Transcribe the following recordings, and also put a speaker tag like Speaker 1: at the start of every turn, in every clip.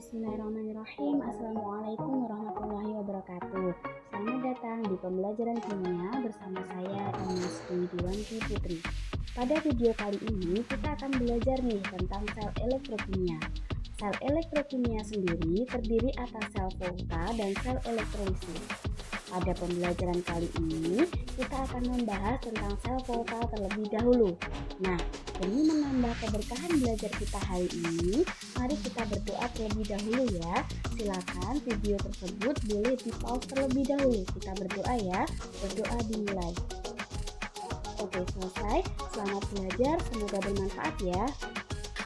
Speaker 1: Bismillahirrahmanirrahim. Assalamualaikum warahmatullahi wabarakatuh. Selamat datang di pembelajaran kimia bersama saya Tanusri Diwanti Putri. Pada video kali ini kita akan belajar nih tentang sel elektrokimia. Sel elektrokimia sendiri terdiri atas sel volta dan sel elektrolisis. Pada pembelajaran kali ini kita akan membahas tentang sel volta terlebih dahulu. Nah, demi menambah keberkahan belajar kita hari ini, mari kita berdoa terlebih dahulu ya. Silakan video tersebut boleh di-pause terlebih dahulu. Kita berdoa ya. Berdoa dimulai. Oke, selesai. Selamat belajar, semoga bermanfaat ya.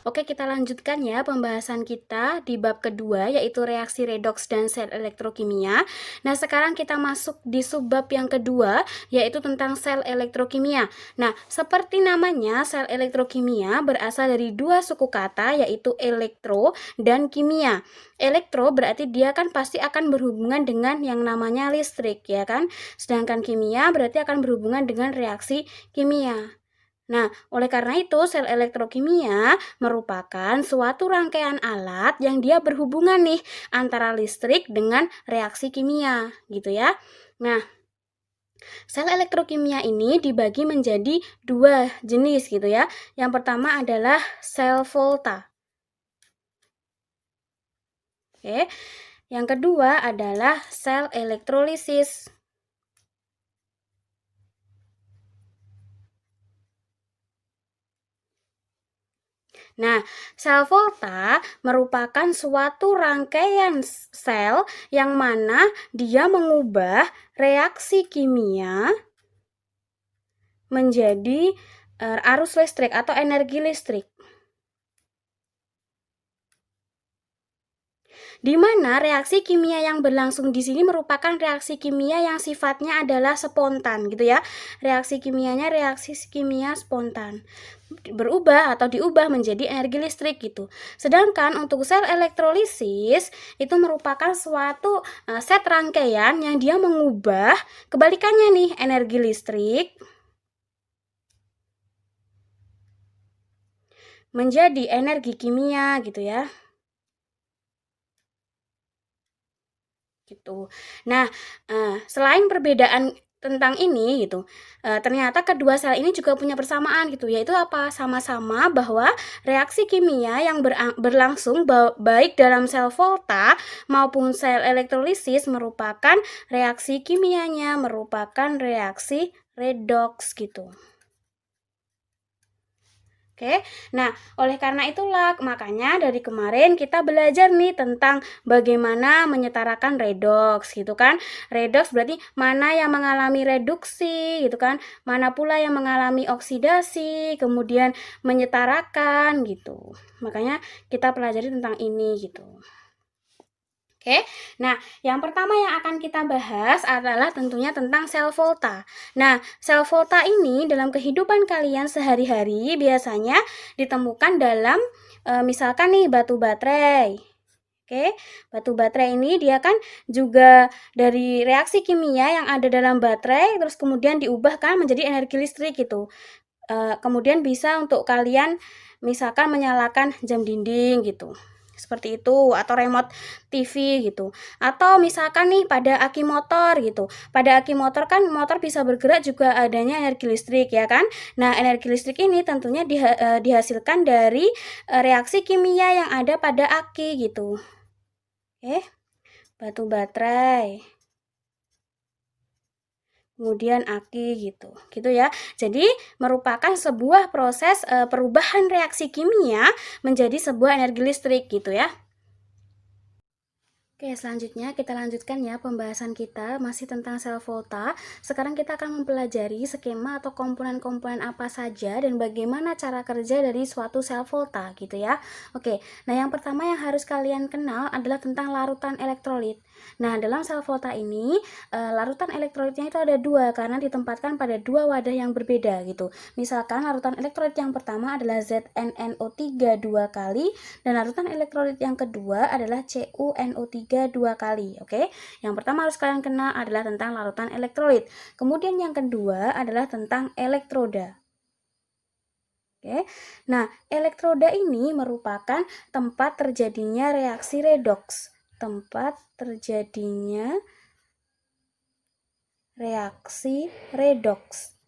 Speaker 1: Oke, kita lanjutkan ya pembahasan kita di bab kedua, yaitu reaksi redoks dan sel elektrokimia. Nah, sekarang kita masuk di subbab yang kedua, yaitu tentang sel elektrokimia. Nah, seperti namanya, sel elektrokimia berasal dari dua suku kata, yaitu elektro dan kimia. Elektro berarti dia kan pasti akan berhubungan dengan yang namanya listrik, ya kan? Sedangkan kimia berarti akan berhubungan dengan reaksi kimia. Nah, oleh karena itu, sel elektrokimia merupakan suatu rangkaian alat yang dia berhubungan nih antara listrik dengan reaksi kimia, gitu ya. Nah, sel elektrokimia ini dibagi menjadi dua jenis gitu ya. Yang pertama adalah sel volta. Oke. Yang kedua adalah sel elektrolisis. Nah, sel volta merupakan suatu rangkaian sel yang mana dia mengubah reaksi kimia menjadi arus listrik atau energi listrik. Di mana reaksi kimia yang berlangsung di sini merupakan reaksi kimia yang sifatnya adalah spontan gitu ya. Reaksi kimianya reaksi kimia spontan. Berubah atau diubah menjadi energi listrik gitu. Sedangkan untuk sel elektrolisis itu merupakan suatu set rangkaian yang dia mengubah kebalikannya nih, energi listrik menjadi energi kimia gitu ya. Gitu. Nah, selain perbedaan tentang ini gitu, ternyata kedua sel ini juga punya persamaan gitu, yaitu apa? Sama-sama bahwa reaksi kimia yang berlangsung baik dalam sel volta maupun sel elektrolisis merupakan reaksi kimianya merupakan reaksi redoks gitu. Oke, nah oleh karena itulah makanya dari kemarin kita belajar nih tentang bagaimana menyetarakan redoks gitu kan. Redoks berarti mana yang mengalami reduksi gitu kan, mana pula yang mengalami oksidasi, kemudian menyetarakan gitu. Makanya kita pelajari tentang ini gitu. Oke, nah yang pertama yang akan kita bahas adalah tentunya tentang sel volta. Nah, sel volta ini dalam kehidupan kalian sehari-hari biasanya ditemukan dalam misalkan nih batu baterai. Oke, batu baterai ini dia kan juga dari reaksi kimia yang ada dalam baterai terus kemudian diubahkan menjadi energi listrik gitu. Kemudian bisa untuk kalian misalkan menyalakan jam dinding gitu. Seperti itu, atau remote TV gitu. Atau misalkan nih pada aki motor gitu. Pada aki motor kan motor bisa bergerak juga adanya energi listrik ya kan. Nah, energi listrik ini tentunya dihasilkan dari reaksi kimia yang ada pada aki gitu. Oke. Batu baterai. Kemudian aki gitu ya. Jadi merupakan sebuah proses perubahan reaksi kimia menjadi sebuah energi listrik gitu ya. Oke, selanjutnya kita lanjutkan ya pembahasan kita masih tentang sel volta. Sekarang kita akan mempelajari skema atau komponen-komponen apa saja dan bagaimana cara kerja dari suatu sel volta gitu ya. Oke, nah yang pertama yang harus kalian kenal adalah tentang larutan elektrolit. Nah, dalam sel volta ini larutan elektrolitnya itu ada dua karena ditempatkan pada dua wadah yang berbeda gitu. Misalkan larutan elektrolit yang pertama adalah ZnNO3 dua kali dan larutan elektrolit yang kedua adalah CuNO3 dua kali. Oke, yang pertama harus kalian kenal adalah tentang larutan elektrolit. Kemudian yang kedua adalah tentang elektroda. Oke. Nah, elektroda ini merupakan tempat terjadinya reaksi redoks. Tempat terjadinya reaksi redoks.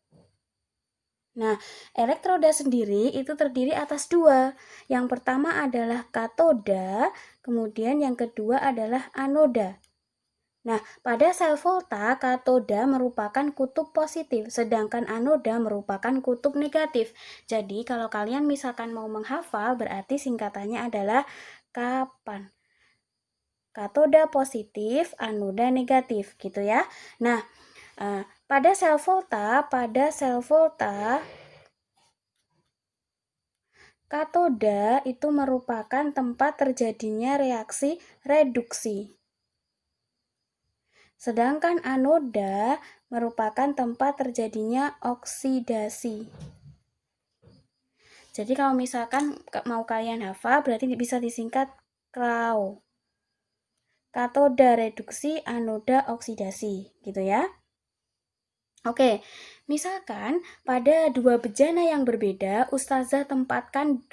Speaker 1: Nah, elektroda sendiri itu terdiri atas dua. Yang pertama adalah katoda, kemudian yang kedua adalah anoda. Nah, pada sel volta, katoda merupakan kutub positif, sedangkan anoda merupakan kutub negatif. Jadi, kalau kalian misalkan mau menghafal, berarti singkatannya adalah kapan. Katoda positif, anoda negatif, gitu ya. Nah, pada sel volta, katoda itu merupakan tempat terjadinya reaksi reduksi. Sedangkan anoda merupakan tempat terjadinya oksidasi. Jadi kalau misalkan mau kalian hafal, berarti bisa disingkat KRAO. Katoda reduksi, anoda oksidasi, gitu ya. Oke, misalkan pada dua bejana yang berbeda, Ustazah tempatkan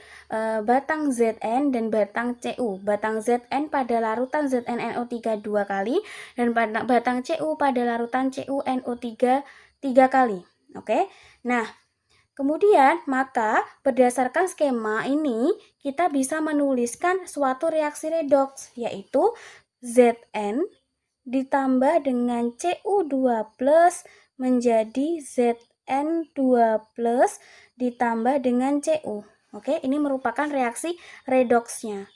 Speaker 1: batang Zn dan batang Cu. Batang Zn pada larutan ZnNO3 2 kali dan batang Cu pada larutan CuNO3 3 kali. Oke. Nah, kemudian maka berdasarkan skema ini kita bisa menuliskan suatu reaksi redoks, yaitu Zn ditambah dengan Cu2 plus menjadi Zn2 plus ditambah dengan Cu. Oke, ini merupakan reaksi redoksnya.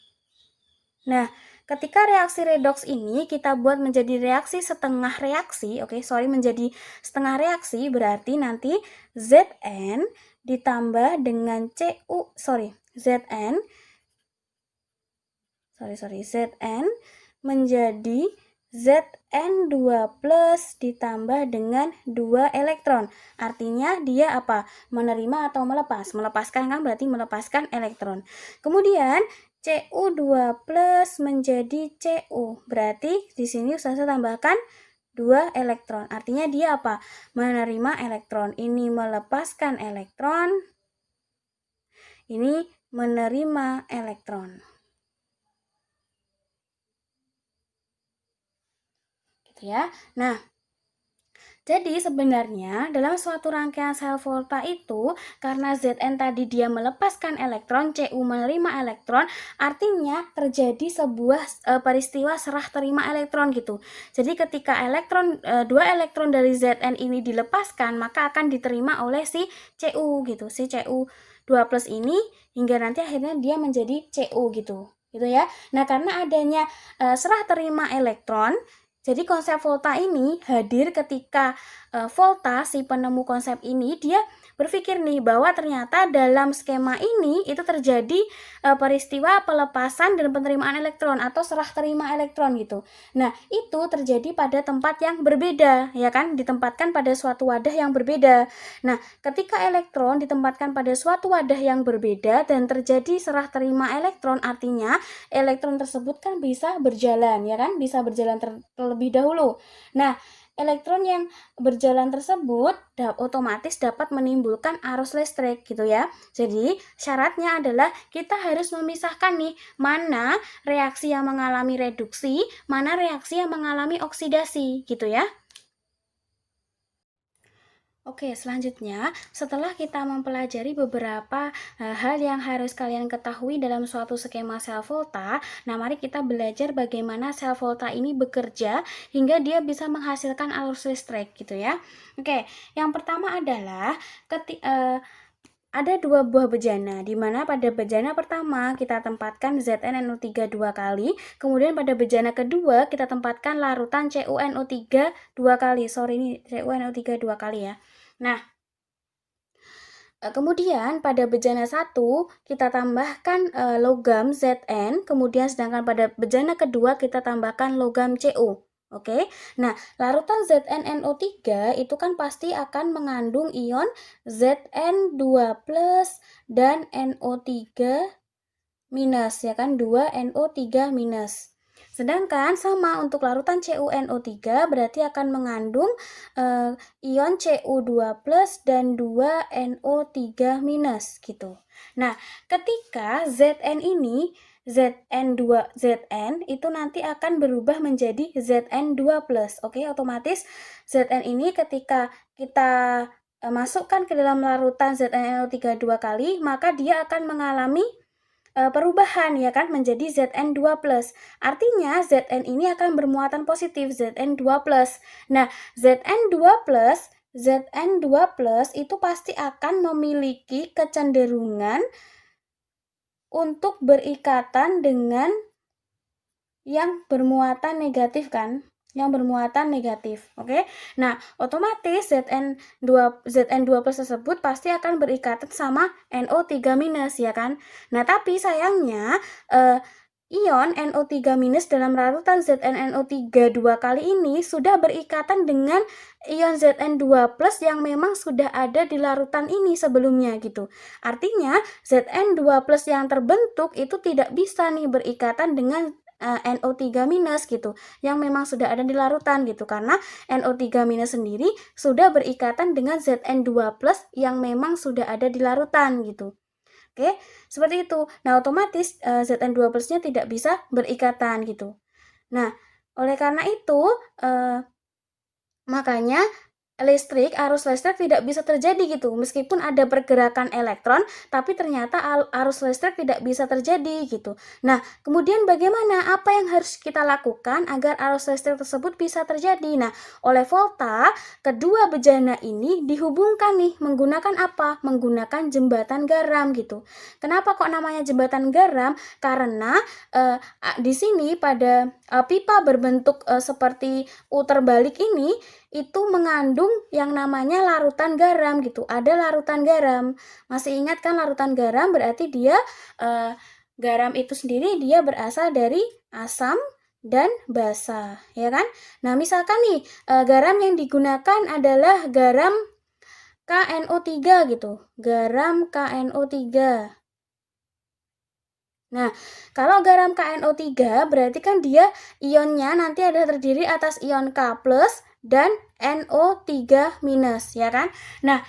Speaker 1: Nah, ketika reaksi redoks ini kita buat menjadi reaksi setengah reaksi, menjadi setengah reaksi, berarti nanti Zn ditambah dengan Zn menjadi Zn2 plus ditambah dengan 2 elektron. Artinya dia apa? Menerima atau melepas? Melepaskan kan, berarti melepaskan elektron. Kemudian Cu2 plus menjadi Cu. Berarti di sini Ustazah tambahkan 2 elektron. Artinya dia apa? Menerima elektron. Ini melepaskan elektron. Ini menerima elektron. Ya. Nah, jadi sebenarnya dalam suatu rangkaian sel volta itu, karena Zn tadi dia melepaskan elektron, Cu menerima elektron, artinya terjadi sebuah peristiwa serah terima elektron gitu. Jadi ketika dua elektron dari Zn ini dilepaskan, maka akan diterima oleh si Cu gitu. Si Cu2 plus ini hingga nanti akhirnya dia menjadi Cu gitu ya. Nah, karena adanya serah terima elektron, jadi konsep volta ini hadir ketika Volta, si penemu konsep ini, dia berpikir nih bahwa ternyata dalam skema ini itu terjadi peristiwa pelepasan dan penerimaan elektron atau serah terima elektron gitu. Nah, itu terjadi pada tempat yang berbeda, ya kan? Ditempatkan pada suatu wadah yang berbeda. Nah, ketika elektron ditempatkan pada suatu wadah yang berbeda dan terjadi serah terima elektron, artinya elektron tersebut kan bisa berjalan, ya kan? Bisa berjalan terlebih dahulu. Nah, elektron yang berjalan tersebut otomatis dapat menimbulkan arus listrik gitu ya. Jadi syaratnya adalah kita harus memisahkan nih mana reaksi yang mengalami reduksi, mana reaksi yang mengalami oksidasi gitu ya. Oke, selanjutnya setelah kita mempelajari beberapa hal yang harus kalian ketahui dalam suatu skema sel volta, nah mari kita belajar bagaimana sel volta ini bekerja hingga dia bisa menghasilkan arus listrik gitu ya. Oke, yang pertama adalah ada dua buah bejana, di mana pada bejana pertama kita tempatkan ZnNO3 2 kali, kemudian pada bejana kedua kita tempatkan larutan CuNO3 2 kali. Ini CuNO3 2 kali ya. Nah, kemudian pada bejana 1 kita tambahkan logam Zn, kemudian sedangkan pada bejana kedua kita tambahkan logam Cu. Oke. Nah, larutan ZnNO3 itu kan pasti akan mengandung ion Zn2+ dan NO3- ya kan, 2 NO3-. Sedangkan sama untuk larutan CuNO3 berarti akan mengandung ion Cu2+ dan 2NO3- gitu. Nah, ketika Zn ini Zn2Zn itu nanti akan berubah menjadi Zn2+. Oke, otomatis Zn ini ketika kita masukkan ke dalam larutan ZnNO3 dua kali, maka dia akan mengalami perubahan ya kan menjadi Zn2+. Artinya Zn ini akan bermuatan positif Zn2+. Nah, Zn2+ itu pasti akan memiliki kecenderungan untuk berikatan dengan yang bermuatan negatif kan? Yang bermuatan negatif, oke? Nah, otomatis Zn2+ tersebut pasti akan berikatan sama NO3- ya kan? Nah, tapi sayangnya ion NO3- dalam larutan ZnNO3 dua kali ini sudah berikatan dengan ion Zn2+ yang memang sudah ada di larutan ini sebelumnya gitu. Artinya Zn2+ yang terbentuk itu tidak bisa nih berikatan dengan NO3- gitu yang memang sudah ada di larutan gitu, karena NO3- sendiri sudah berikatan dengan Zn2+ yang memang sudah ada di larutan gitu. Oke, seperti itu. Nah, otomatis Zn2+-nya tidak bisa berikatan gitu. Nah, oleh karena itu makanya arus listrik tidak bisa terjadi gitu. Meskipun ada pergerakan elektron, tapi ternyata arus listrik tidak bisa terjadi gitu. Nah, kemudian bagaimana? Apa yang harus kita lakukan agar arus listrik tersebut bisa terjadi? Nah, oleh volta, kedua bejana ini dihubungkan nih menggunakan apa? Menggunakan jembatan garam gitu. Kenapa kok namanya jembatan garam? Karena di sini pada pipa berbentuk seperti U terbalik ini itu mengandung yang namanya larutan garam gitu. Ada larutan garam. Masih ingat kan larutan garam berarti dia garam itu sendiri dia berasal dari asam dan basa, ya kan? Nah, misalkan nih garam yang digunakan adalah garam KNO3 gitu. Garam KNO3. Nah, kalau garam KNO3 berarti kan dia ionnya nanti ada terdiri atas ion K+ dan NO3- ya kan? Nah,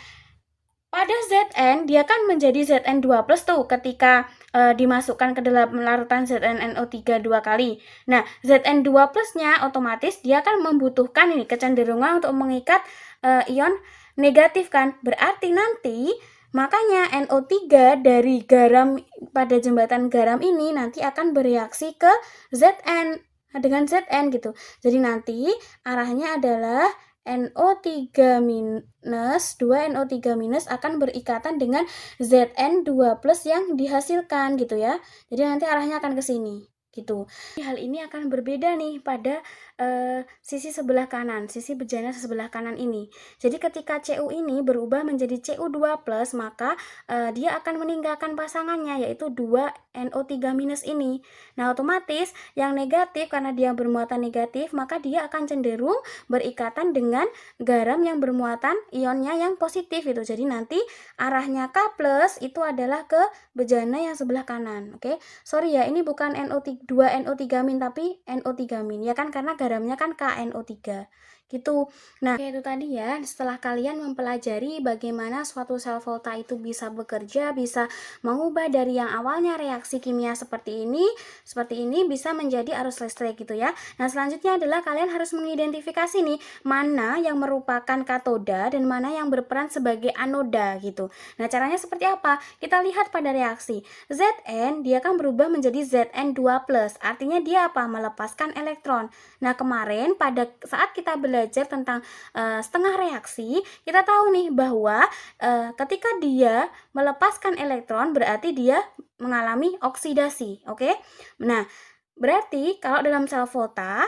Speaker 1: pada Zn dia kan menjadi Zn2+ tuh ketika dimasukkan ke dalam larutan ZnNO3 dua kali. Nah, Zn2+-nya otomatis dia kan membutuhkan ini kecenderungan untuk mengikat ion negatif kan. Berarti nanti makanya NO3 dari garam pada jembatan garam ini nanti akan bereaksi ke Zn dengan Zn gitu. Jadi nanti arahnya adalah NO3- 2NO3- akan berikatan dengan Zn2+ yang dihasilkan gitu ya. Jadi nanti arahnya akan ke sini gitu. Hal ini akan berbeda nih pada sisi sebelah kanan, sisi bejana sebelah kanan ini. Jadi ketika Cu ini berubah menjadi Cu2+, maka dia akan meninggalkan pasangannya yaitu 2NO3- ini. Nah, otomatis yang negatif karena dia bermuatan negatif, maka dia akan cenderung berikatan dengan garam yang bermuatan ionnya yang positif itu. Jadi nanti arahnya K+ itu adalah ke bejana yang sebelah kanan. Oke. Sorry ya, ini bukan NO3 tapi NO3- ya kan, karena garamnya kan KNO3 gitu. Nah, itu tadi ya, setelah kalian mempelajari bagaimana suatu sel volta itu bisa bekerja, bisa mengubah dari yang awalnya reaksi kimia seperti ini bisa menjadi arus listrik gitu ya. Nah, selanjutnya adalah kalian harus mengidentifikasi nih mana yang merupakan katoda dan mana yang berperan sebagai anoda gitu. Nah, caranya seperti apa? Kita lihat pada reaksi. Zn dia kan berubah menjadi Zn2+. Artinya dia apa? Melepaskan elektron. Nah, kemarin pada saat kita belajar tentang setengah reaksi, kita tahu nih bahwa ketika dia melepaskan elektron berarti dia mengalami oksidasi, oke? Nah, berarti kalau dalam sel volta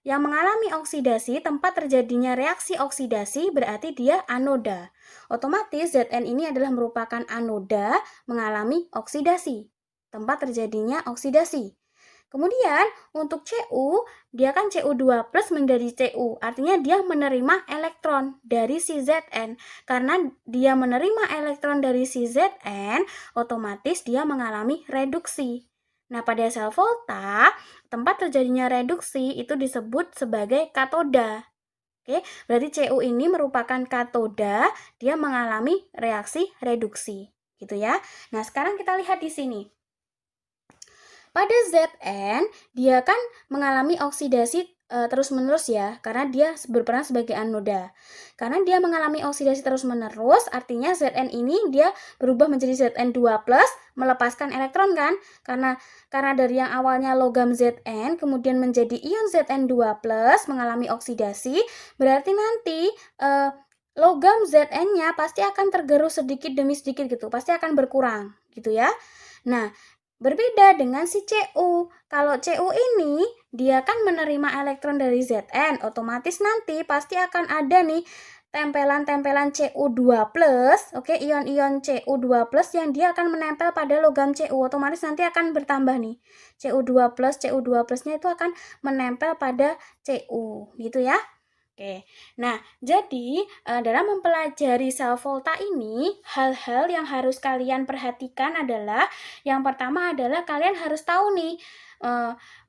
Speaker 1: yang mengalami oksidasi, tempat terjadinya reaksi oksidasi berarti dia anoda. Otomatis Zn ini adalah merupakan anoda mengalami oksidasi, tempat terjadinya oksidasi. Kemudian untuk Cu, dia kan Cu2+ menjadi Cu, artinya dia menerima elektron dari si Zn. Karena dia menerima elektron dari si Zn, otomatis dia mengalami reduksi. Nah, pada sel volta, tempat terjadinya reduksi itu disebut sebagai katoda. Oke, berarti Cu ini merupakan katoda, dia mengalami reaksi reduksi, gitu ya. Nah, sekarang kita lihat di sini. Pada Zn, dia kan mengalami oksidasi terus-menerus ya, karena dia berperan sebagai anoda. Karena dia mengalami oksidasi terus-menerus, artinya Zn ini dia berubah menjadi Zn2+, melepaskan elektron kan? Karena dari yang awalnya logam Zn, kemudian menjadi ion Zn2+, mengalami oksidasi, berarti nanti logam Zn-nya pasti akan tergerus sedikit demi sedikit gitu, pasti akan berkurang gitu ya. Nah, berbeda dengan si Cu. Kalau Cu ini dia kan menerima elektron dari Zn, otomatis nanti pasti akan ada nih tempelan-tempelan Cu2+, oke, ion-ion Cu2+ yang dia akan menempel pada logam Cu. Otomatis nanti akan bertambah nih. Cu2+-nya itu akan menempel pada Cu, gitu ya. Oke, nah jadi dalam mempelajari sel volta ini, hal-hal yang harus kalian perhatikan adalah yang pertama adalah kalian harus tahu nih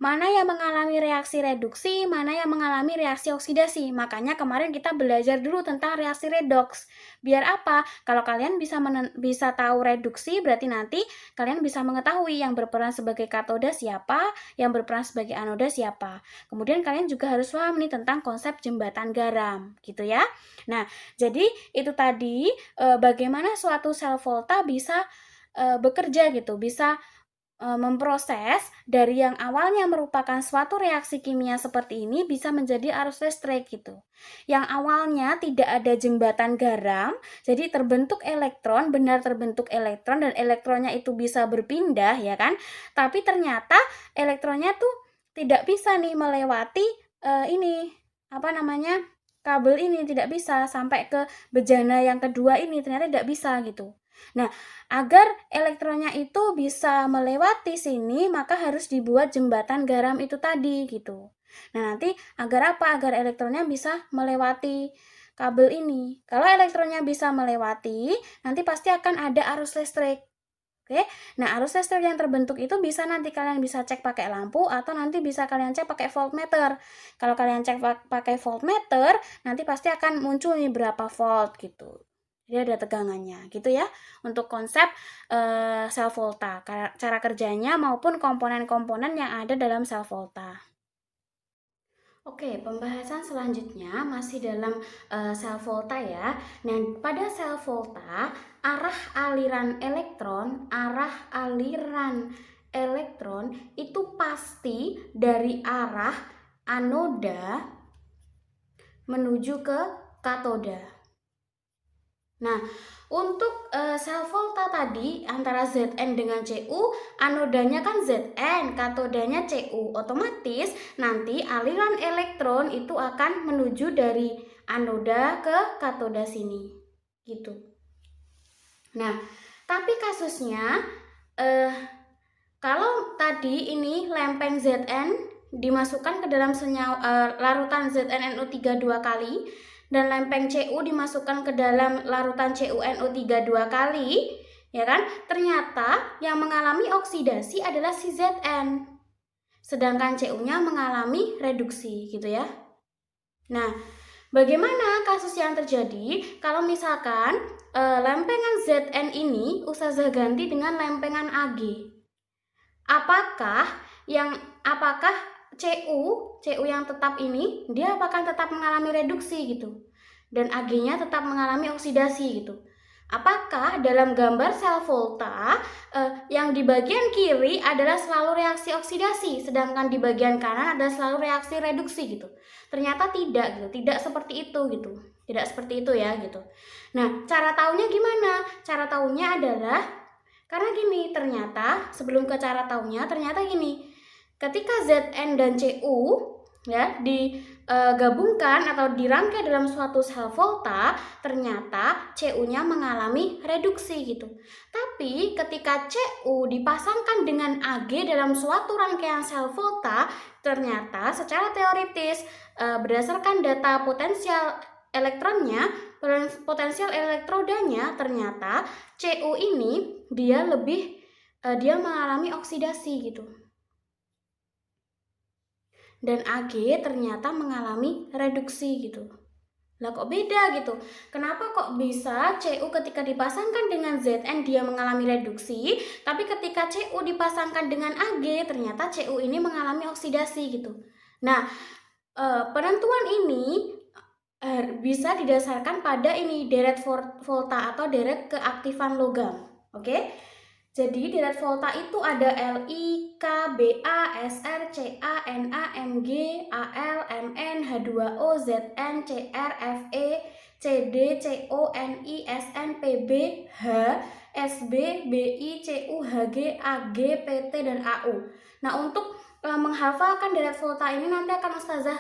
Speaker 1: mana yang mengalami reaksi reduksi, mana yang mengalami reaksi oksidasi. Makanya kemarin kita belajar dulu tentang reaksi redoks. Biar apa? Kalau kalian bisa tahu reduksi, berarti nanti kalian bisa mengetahui yang berperan sebagai katoda siapa, yang berperan sebagai anoda siapa. Kemudian kalian juga harus paham nih tentang konsep jembatan garam, gitu ya. Nah, jadi itu tadi bagaimana suatu sel volta bisa bekerja gitu, bisa memproses dari yang awalnya merupakan suatu reaksi kimia seperti ini bisa menjadi arus listrik gitu. Yang awalnya tidak ada jembatan garam, jadi terbentuk elektron, benar terbentuk elektron dan elektronnya itu bisa berpindah ya kan. Tapi ternyata elektronnya tuh tidak bisa nih melewati kabel ini tidak bisa sampai ke bejana yang kedua ini, ternyata tidak bisa gitu. Nah, agar elektronnya itu bisa melewati sini, maka harus dibuat jembatan garam itu tadi gitu. Nah, nanti agar apa? Agar elektronnya bisa melewati kabel ini. Kalau elektronnya bisa melewati, nanti pasti akan ada arus listrik. Oke, nah arus listrik yang terbentuk itu bisa nanti kalian bisa cek pakai lampu atau nanti bisa kalian cek pakai voltmeter. Kalau kalian cek pakai voltmeter, nanti pasti akan muncul nih berapa volt gitu. Jadi ada tegangannya gitu ya untuk konsep sel volta, cara kerjanya maupun komponen-komponen yang ada dalam sel volta. Oke, pembahasan selanjutnya masih dalam sel volta ya. Nah, pada sel volta, arah aliran elektron itu pasti dari arah anoda menuju ke katoda. Nah, untuk sel volta tadi antara Zn dengan Cu, anodanya kan Zn, katodanya Cu. Otomatis nanti aliran elektron itu akan menuju dari anoda ke katoda sini. Gitu. Nah, tapi kasusnya kalau tadi ini lempeng Zn dimasukkan ke dalam larutan ZnNO3 2 kali, dan lempeng Cu dimasukkan ke dalam larutan CuNO3 2 kali, ya kan? Ternyata yang mengalami oksidasi adalah si Zn. Sedangkan Cu-nya mengalami reduksi gitu ya. Nah, bagaimana kasus yang terjadi kalau misalkan lempengan Zn ini Ustazah ganti dengan lempengan Ag? Apakah Cu yang tetap ini dia akan tetap mengalami reduksi gitu dan Ag-nya tetap mengalami oksidasi gitu. Apakah dalam gambar sel volta yang di bagian kiri adalah selalu reaksi oksidasi, sedangkan di bagian kanan ada selalu reaksi reduksi gitu? Ternyata tidak gitu, tidak seperti itu gitu, tidak seperti itu ya gitu. Nah, cara taunya gimana? Cara taunya adalah karena gini, ternyata sebelum ke cara taunya ternyata gini. Ketika Zn dan Cu ya digabungkan atau dirangkai dalam suatu sel volta, ternyata Cu-nya mengalami reduksi gitu. Tapi ketika Cu dipasangkan dengan Ag dalam suatu rangkaian sel volta, ternyata secara teoritis berdasarkan data potensial elektronnya, potensial elektrodanya, ternyata Cu ini dia lebih
Speaker 2: dia mengalami oksidasi gitu. Dan Ag ternyata mengalami reduksi gitu. Lah kok beda gitu? Kenapa kok bisa Cu ketika dipasangkan dengan Zn dia mengalami reduksi, tapi ketika Cu dipasangkan dengan Ag ternyata Cu ini mengalami oksidasi gitu. Nah, penentuan ini bisa didasarkan pada ini deret volta atau deret keaktifan logam. Oke? Jadi deret volta itu ada Li, K, Ba, Sr, Ca, Na, Mg, Al, Mn, H2O, Zn, Cr, Fe, Cd, Co, Ni, Sn, Pb, H, Sb, Bi, Cu, Hg, Ag, Pt, dan Au. Nah, untuk menghafalkan deret volta ini nanti akan Ustazah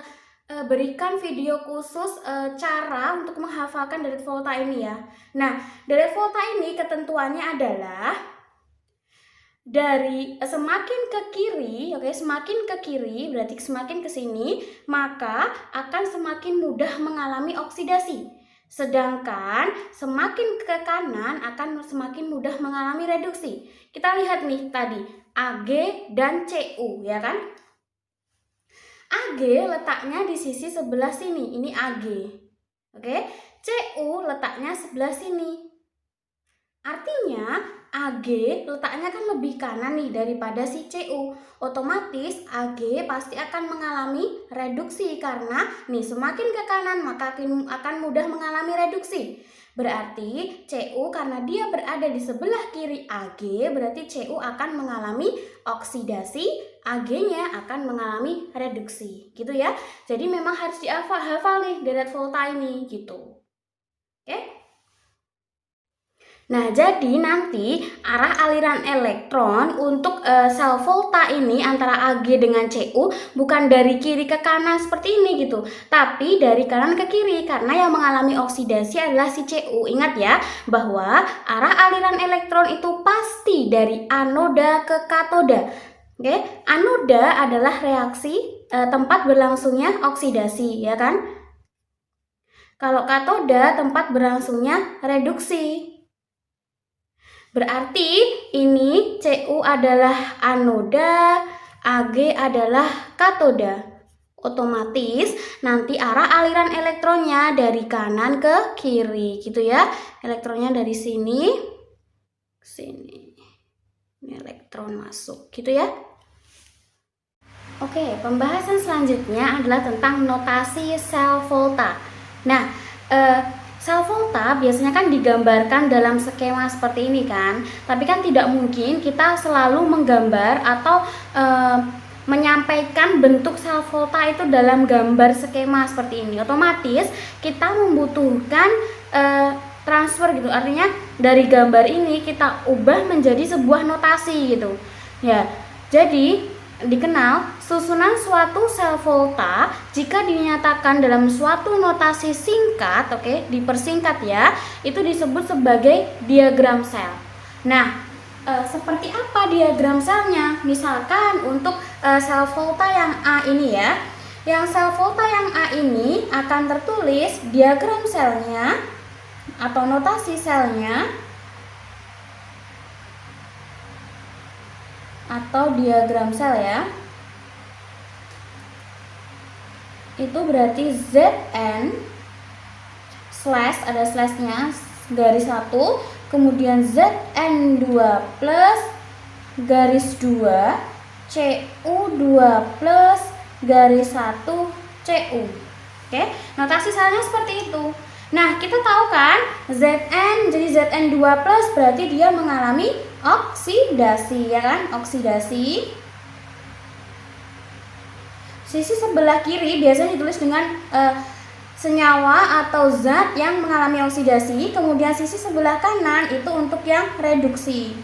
Speaker 2: berikan video khusus cara untuk menghafalkan deret volta ini ya. Nah, deret volta ini ketentuannya adalah dari semakin ke kiri, oke, semakin ke kiri berarti semakin ke sini, maka akan semakin mudah mengalami oksidasi. Sedangkan semakin ke kanan akan semakin mudah mengalami reduksi. Kita lihat nih tadi, Ag dan Cu, ya kan? Ag letaknya di sisi sebelah sini, ini Ag. Oke, Cu letaknya sebelah sini. Artinya Ag letaknya kan lebih kanan nih daripada si Cu. Otomatis Ag pasti akan mengalami reduksi karena nih semakin ke kanan maka akan mudah mengalami reduksi. Berarti Cu karena dia berada di sebelah kiri Ag berarti Cu akan mengalami oksidasi, Ag-nya akan mengalami reduksi. Gitu ya. Jadi memang harus dihafal nih deret volta ini gitu. Oke? Nah, jadi nanti arah aliran elektron untuk sel volta ini antara Ag dengan Cu bukan dari kiri ke kanan seperti ini gitu, tapi dari kanan ke kiri karena yang mengalami oksidasi adalah si Cu. Ingat ya, bahwa arah aliran elektron itu pasti dari anoda ke katoda. Oke, anoda adalah reaksi tempat berlangsungnya oksidasi, ya kan? Kalau katoda tempat berlangsungnya reduksi. Berarti ini Cu adalah anoda, Ag adalah katoda. Otomatis nanti arah aliran elektronnya dari kanan ke kiri gitu ya. Elektronnya dari sini ke sini. Ini elektron masuk gitu ya. Oke, pembahasan selanjutnya adalah tentang notasi sel volta. Nah, sel volta biasanya kan digambarkan dalam skema seperti ini kan, tapi kan tidak mungkin kita selalu menggambar atau menyampaikan bentuk sel volta itu dalam gambar skema seperti ini. Otomatis kita membutuhkan transfer gitu, artinya dari gambar ini kita ubah menjadi sebuah notasi gitu ya. Jadi dikenal susunan suatu sel volta jika dinyatakan dalam suatu notasi singkat, oke, dipersingkat ya, itu disebut sebagai diagram sel. Nah, seperti apa diagram selnya? Misalkan untuk sel volta yang A ini ya, yang sel volta yang A ini akan tertulis diagram selnya atau notasi selnya atau diagram sel ya, itu berarti Zn slash, ada slashnya, garis 1, kemudian Zn2 plus garis 2 Cu2 plus garis 1 Cu. Oke, notasi selnya seperti itu. Nah, kita tahu kan Zn, jadi Zn2 plus berarti dia mengalami oksidasi, ya kan? Oksidasi. Sisi sebelah kiri biasanya ditulis dengan senyawa atau zat yang mengalami oksidasi, kemudian sisi sebelah kanan itu untuk yang reduksi.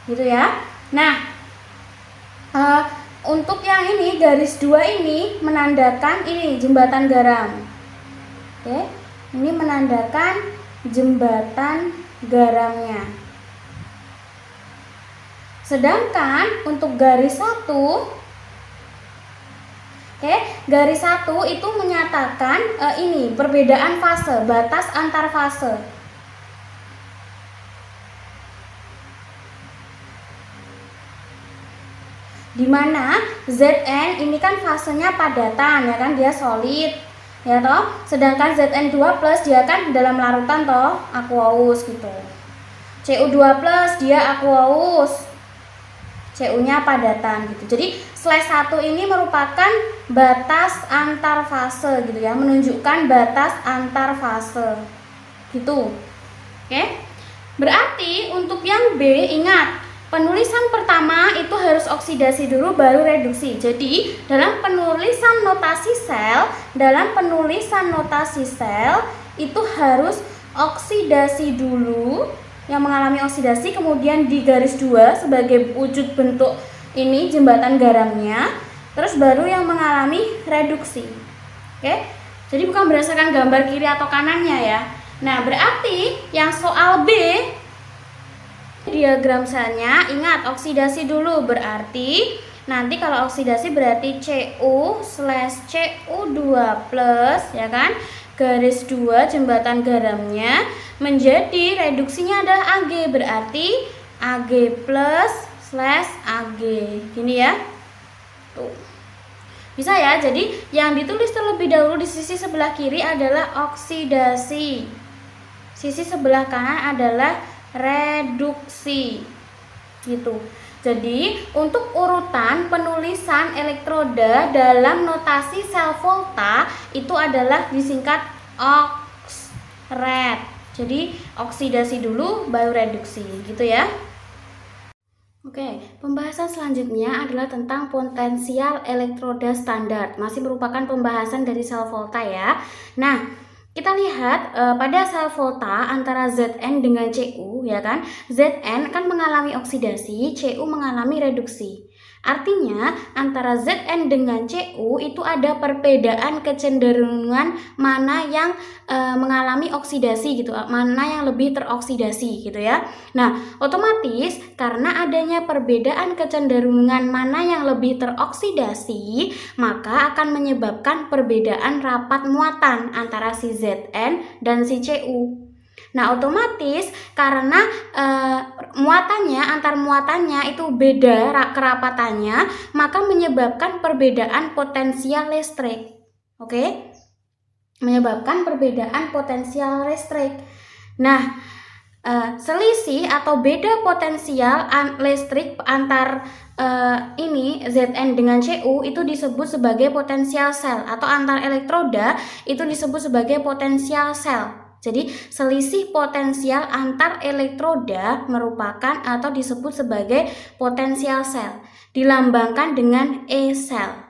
Speaker 2: Gitu ya. Nah, untuk yang ini garis 2 ini menandakan ini jembatan garam. Oke, ini menandakan jembatan garamnya. Sedangkan untuk garis 1, oke, garis 1 itu menyatakan ini perbedaan fase, batas antar fase. Dimana Zn ini kan fasenya padatan ya kan, dia solid ya toh, sedangkan Zn2+ dia kan dalam larutan toh, aqueous gitu. Cu2+ dia aqueous, Cu-nya padatan gitu. Jadi /1 ini merupakan batas antar fase gitu ya, menunjukkan batas antar fase gitu. Oke. Berarti untuk yang B, ingat penulisan pertama itu harus oksidasi dulu baru reduksi. Jadi dalam penulisan notasi sel, itu harus oksidasi dulu, yang mengalami oksidasi, kemudian di garis 2 sebagai wujud bentuk ini jembatan garamnya, terus baru yang mengalami reduksi. Oke. Jadi bukan berdasarkan gambar kiri atau kanannya ya. Nah, berarti yang soal B, diagram selnya, ingat oksidasi dulu, berarti nanti kalau oksidasi berarti Cu/Cu2+ ya kan, garis 2 jembatan garamnya, menjadi reduksinya adalah Ag, berarti Ag+/Ag gini ya. Tuh. Bisa ya, jadi yang ditulis terlebih dahulu di sisi sebelah kiri adalah oksidasi, sisi sebelah kanan adalah reduksi gitu. Jadi untuk urutan penulisan elektroda dalam notasi sel volta itu adalah disingkat oxred. Jadi oksidasi dulu baru reduksi gitu ya. Oke, pembahasan selanjutnya adalah tentang potensial elektroda standar. Masih merupakan pembahasan dari sel volta ya. Nah, kita lihat pada sel volta antara Zn dengan Cu ya kan. Zn kan mengalami oksidasi, Cu mengalami reduksi. Artinya antara Zn dengan Cu itu ada perbedaan kecenderungan mana yang mengalami oksidasi gitu, mana yang lebih teroksidasi gitu ya. Nah, otomatis karena adanya perbedaan kecenderungan mana yang lebih teroksidasi, maka akan menyebabkan perbedaan rapat muatan antara si Zn dan si Cu. Nah, otomatis karena antar muatannya itu beda kerapatannya, maka menyebabkan perbedaan potensial listrik. Oke? Menyebabkan perbedaan potensial listrik. Nah, selisih atau beda potensial listrik antar ini Zn dengan Cu itu disebut sebagai potensial sel, atau antar elektroda itu disebut sebagai potensial sel. Jadi selisih potensial antar elektroda merupakan atau disebut sebagai potensial sel, dilambangkan dengan E sel.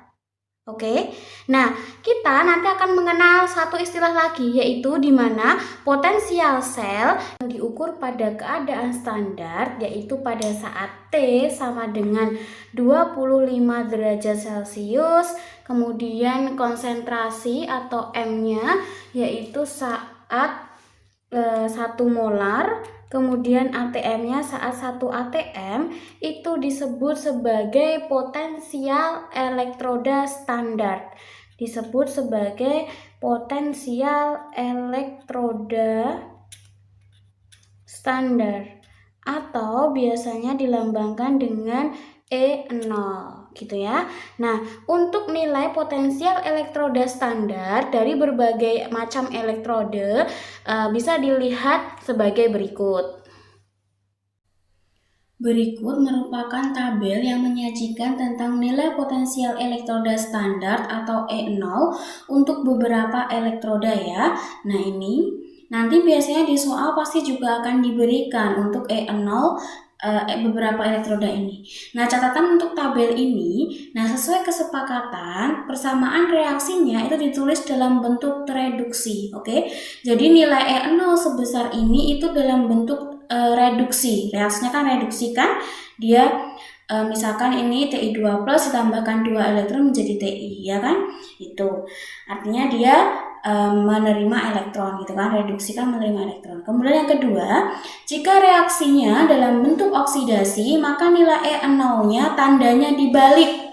Speaker 2: Oke. Nah, kita nanti akan mengenal satu istilah lagi, yaitu di mana potensial sel diukur pada keadaan standar, yaitu pada saat T sama dengan 25 derajat Celcius, kemudian konsentrasi atau M-nya yaitu saat 1 molar, kemudian ATM-nya saat 1 ATM, itu disebut sebagai potensial elektroda standar. Disebut sebagai potensial elektroda standar, atau biasanya dilambangkan dengan E0 gitu ya. Nah, untuk nilai potensial elektroda standar dari berbagai macam elektrode bisa dilihat sebagai berikut. Berikut merupakan tabel yang menyajikan tentang nilai potensial elektroda standar atau E0 untuk beberapa elektroda ya. Nah, ini nanti biasanya di soal pasti juga akan diberikan untuk E0 beberapa elektroda ini. Nah, catatan untuk tabel ini, nah sesuai kesepakatan, persamaan reaksinya itu ditulis dalam bentuk reduksi, oke? Jadi nilai E0 sebesar ini itu dalam bentuk reduksi. Reaksinya kan reduksi kan? Dia misalkan ini Ti2+ ditambahkan 2 elektron menjadi Ti, ya kan? Itu artinya dia menerima elektron gitu kan, reduksi kan menerima elektron. Kemudian yang kedua, jika reaksinya dalam bentuk oksidasi, maka nilai E0-nya tandanya dibalik.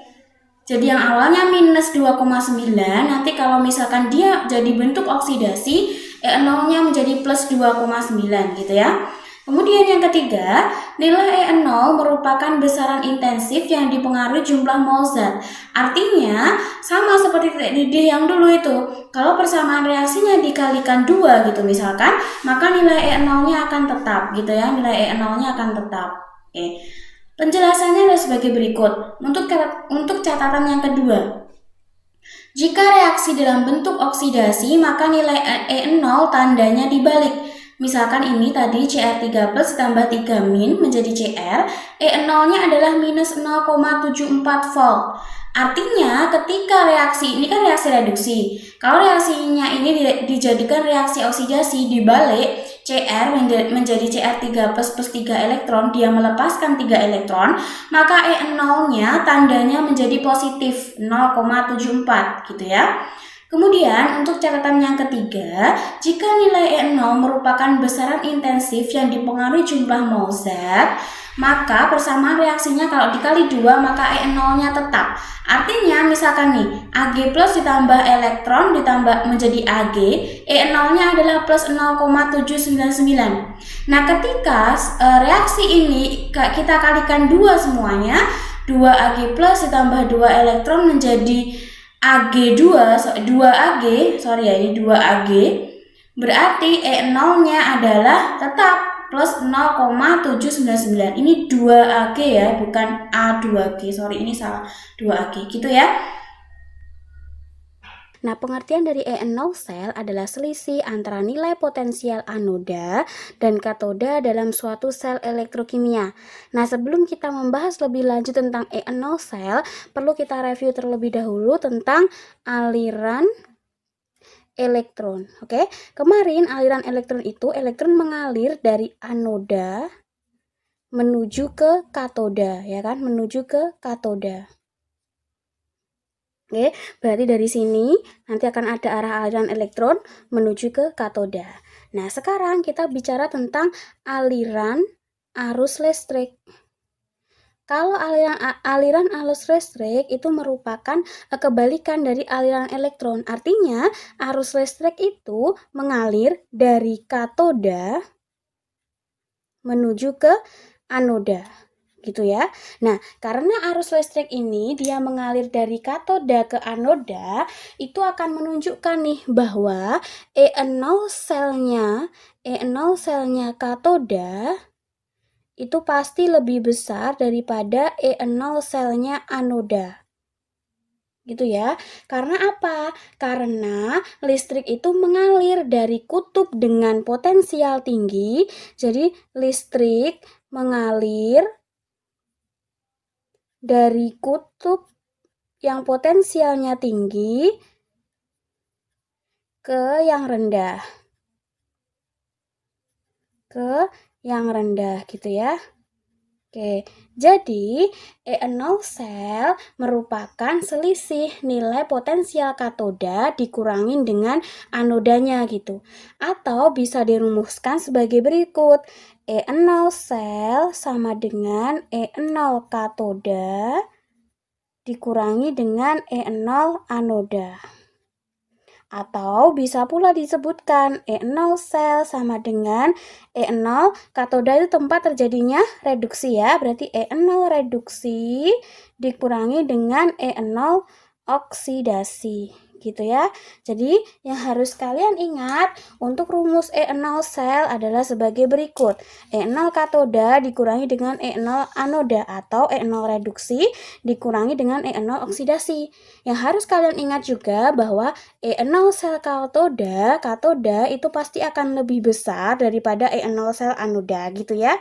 Speaker 2: Jadi yang awalnya minus 2,9, nanti kalau misalkan dia jadi bentuk oksidasi, E0-nya menjadi plus 2,9 gitu ya. Kemudian yang ketiga, nilai E0 merupakan besaran intensif yang dipengaruhi jumlah mol zat. Artinya, sama seperti titik didih yang dulu itu. Kalau persamaan reaksinya dikalikan 2 gitu misalkan, maka nilai E0-nya akan tetap gitu ya. Nilai E0-nya akan tetap. Oke. Penjelasannya adalah sebagai berikut. Untuk catatan yang kedua, jika reaksi dalam bentuk oksidasi, maka nilai E0 tandanya dibalik. Misalkan ini tadi Cr3 plus ditambah 3 min menjadi Cr, E0-nya adalah minus 0,74 volt. Artinya ketika reaksi, ini kan reaksi reduksi. Kalau reaksinya ini dijadikan reaksi oksidasi, dibalik Cr menjadi Cr3 plus 3 elektron, dia melepaskan 3 elektron, maka E0-nya tandanya menjadi positif 0,74 gitu ya. Kemudian untuk catatan yang ketiga, jika nilai E0 merupakan besaran intensif yang dipengaruhi jumlah mol zat, maka persamaan reaksinya kalau dikali 2 maka E0-nya tetap. Artinya misalkan nih, Ag plus ditambah elektron ditambah menjadi Ag, E0-nya adalah plus 0,799. Nah ketika reaksi ini kita kalikan 2 semuanya, 2 Ag plus ditambah 2 elektron menjadi Ag2, 2Ag, sorry ya ini 2Ag, berarti E0-nya adalah tetap plus 0,799. Ini 2Ag ya, bukan A2G, sorry ini salah, 2Ag gitu ya.
Speaker 1: Nah, pengertian dari E0 sel adalah selisih antara nilai potensial anoda dan katoda dalam suatu sel elektrokimia. Nah, sebelum kita membahas lebih lanjut tentang E0 sel, perlu kita review terlebih dahulu tentang aliran elektron. Oke, kemarin aliran elektron itu elektron mengalir dari anoda menuju ke katoda, ya kan? Menuju ke katoda. Oke, berarti dari sini nanti akan ada arah aliran elektron menuju ke katoda. Nah, sekarang kita bicara tentang aliran arus listrik. Kalau aliran arus listrik itu merupakan kebalikan dari aliran elektron. Artinya, arus listrik itu mengalir dari katoda menuju ke anoda. Gitu ya. Nah, karena arus listrik ini dia mengalir dari katoda ke anoda, itu akan menunjukkan nih bahwa E0 selnya katoda itu pasti lebih besar daripada E0 selnya anoda. Gitu ya. Karena apa? Karena listrik itu mengalir dari kutub dengan potensial tinggi. Jadi listrik mengalir dari kutub yang potensialnya tinggi ke yang rendah. Ke yang rendah gitu ya. Oke, jadi E0 sel merupakan selisih nilai potensial katoda dikurangin dengan anodanya gitu. Atau bisa dirumuskan sebagai berikut. E0 sel sama dengan E0 katoda dikurangi dengan E0 anoda. Atau bisa pula disebutkan E0 sel sama dengan E0 katoda itu tempat terjadinya reduksi ya. Berarti E0 reduksi dikurangi dengan E0 oksidasi. Gitu ya. Jadi yang harus kalian ingat untuk rumus E0 sel adalah sebagai berikut. E0 katoda dikurangi dengan E0 anoda atau E0 reduksi dikurangi dengan E0 oksidasi. Yang harus kalian ingat juga bahwa E0 sel katoda itu pasti akan lebih besar daripada E0 sel anoda gitu ya.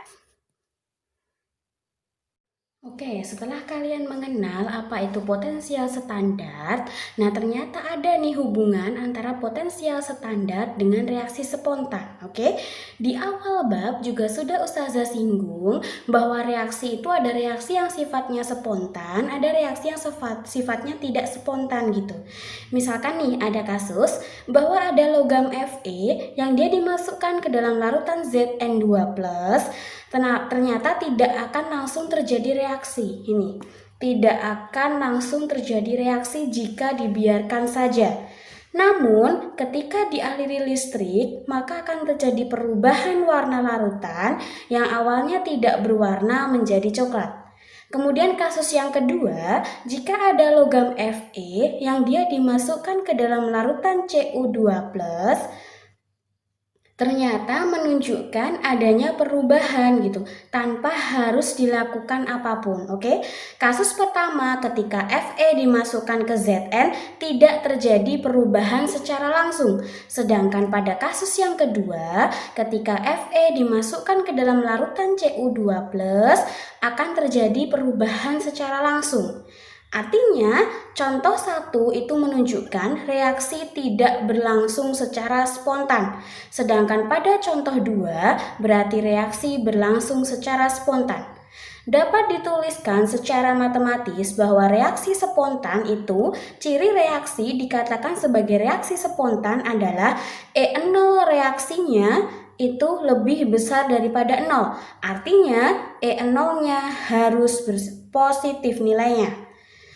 Speaker 2: Oke, setelah kalian mengenal apa itu potensial standar, nah ternyata ada nih hubungan antara potensial standar dengan reaksi spontan. Oke, di awal bab juga sudah Ustazah singgung bahwa reaksi itu ada reaksi yang sifatnya spontan, ada reaksi yang sifatnya tidak spontan gitu. Misalkan nih ada kasus bahwa ada logam Fe yang dia dimasukkan ke dalam larutan Zn2+, ternyata tidak akan langsung terjadi reaksi. Ini tidak akan langsung terjadi reaksi jika dibiarkan saja. Namun, ketika dialiri listrik, maka akan terjadi perubahan warna larutan yang awalnya tidak berwarna menjadi coklat. Kemudian kasus yang kedua, jika ada logam Fe yang dia dimasukkan ke dalam larutan Cu2+, ternyata menunjukkan adanya perubahan gitu tanpa harus dilakukan apapun. Oke. Kasus pertama, ketika Fe dimasukkan ke Zn tidak terjadi perubahan secara langsung. Sedangkan pada kasus yang kedua, ketika Fe dimasukkan ke dalam larutan Cu2+ akan terjadi perubahan secara langsung. Artinya, contoh 1 itu menunjukkan reaksi tidak berlangsung secara spontan. Sedangkan pada contoh 2 berarti reaksi berlangsung secara spontan. Dapat dituliskan secara matematis bahwa reaksi spontan itu, ciri reaksi dikatakan sebagai reaksi spontan adalah E0 reaksinya itu lebih besar daripada 0. Artinya E0-nya harus positif nilainya.